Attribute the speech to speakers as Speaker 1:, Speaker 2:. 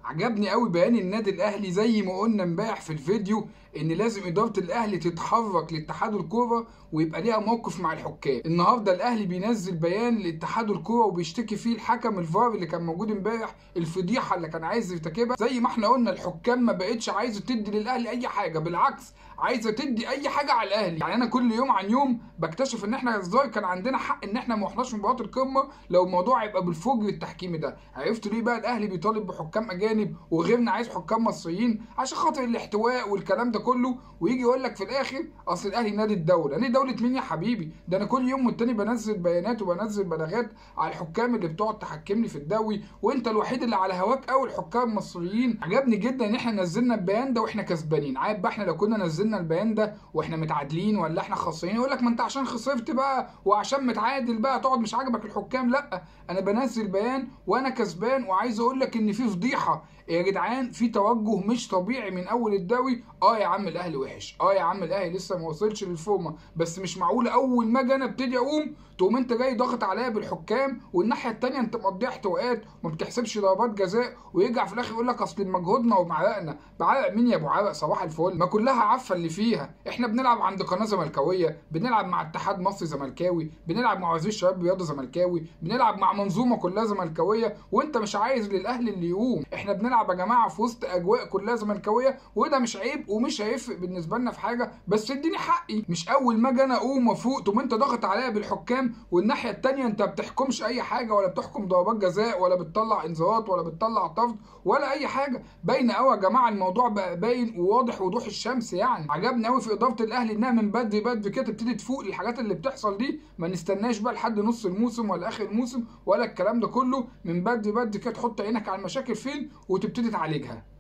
Speaker 1: عجبني قوي بيان النادي الاهلي زي ما قلنا امبارح في الفيديو ان لازم اداره الاهلي تتحرك لاتحاد الكوره ويبقى ليها موقف مع الحكام. النهارده الاهلي بينزل بيان لاتحاد الكوره وبيشتكي فيه الحكم الفار اللي كان موجود امبارح، الفضيحه اللي كان عايز يرتكبها. زي ما احنا قلنا الحكام ما بقتش عايزه تدي للاهلي اي حاجه، بالعكس عايزه تدي اي حاجه على الاهلي. يعني انا كل يوم عن يوم بكتشف ان احنا ازاي كان عندنا حق ان احنا ما رحناش مباراه القمه لو الموضوع هيبقى بالفجر التحكيمي ده. عرفتوا ليه بقى الاهلي بيطالب بحكام اجانب وغيرنا عايز حكام مصريين؟ عشان خاطر الاحتواء والكلام ده كله. ويجي يقول لك في الاخر اصل الاهلي نادي الدوله. نادي دوله مين يا حبيبي؟ ده انا كل يوم والتاني بنزل بيانات وبنزل بلاغات على الحكام اللي بتقعد تحكمني في الدوري، وانت الوحيد اللي على هواك قوي الحكام المصريين. عجبني جدا ان احنا نزلنا البيان ده واحنا كسبانين. عارف بقى احنا لو كنا نزلنا البيان ده واحنا متعادلين ولا احنا خسرانين يقول لك ما انت عشان خسرت بقى وعشان متعادل بقى تقعد مش عاجبك الحكام. لا، انا بنزل بيان وانا كسبان، وعايز اقول لك ان في فضيحه يا جدعان، في توجه مش طبيعي من اول الدوري. يا عم الاهلي وحش، يا عم الاهلي لسه ما وصلش للفورمه، بس مش معقول اول ما اجي انا ابتدي اقوم تقوم انت جاي ضاغط عليا بالحكام، والناحيه الثانيه انت مقضيها احتواءات وما بتحسبش ضربات جزاء، ويرجع في الاخر يقول لك اصل مجهودنا ومعرقنا. بعرق مين يا ابو عرق؟ صباح الفل، ما كلها عفه اللي فيها. احنا بنلعب عند قناه زملكاويه، بنلعب مع اتحاد مصري زملكاوي، بنلعب مع وزير الشباب الرياضه زملكاوي، بنلعب مع منظومه كلها زملكاويه، وانت مش عايز للاهلي اللي يقوم. احنا بنلعب يا جماعه في وسط اجواء كلها زملكاويه، وده مش عيب ومش هيفرق بالنسبه لنا في حاجه، بس اديني حقي. مش اول ما اجي انا اقوم وافوق تقوم انت ضاغط عليا بالحكام، والناحيه الثانيه انت ما بتحكمش اي حاجه، ولا بتحكم ضربات جزاء، ولا بتطلع انذارات، ولا بتطلع طرد، ولا اي حاجه. باينه قوي يا جماعه، الموضوع بقى باين وواضح وضوح الشمس. يعني عجبني قوي في اداره الاهلي انها من بدري كده تبتدي تفوق للحاجات اللي بتحصل دي. ما نستناش بقى لحد نص الموسم ولا اخر الموسم ولا الكلام ده كله. من بدري كده تحط عينك على المشاكل فين وتبتدي تعالجها.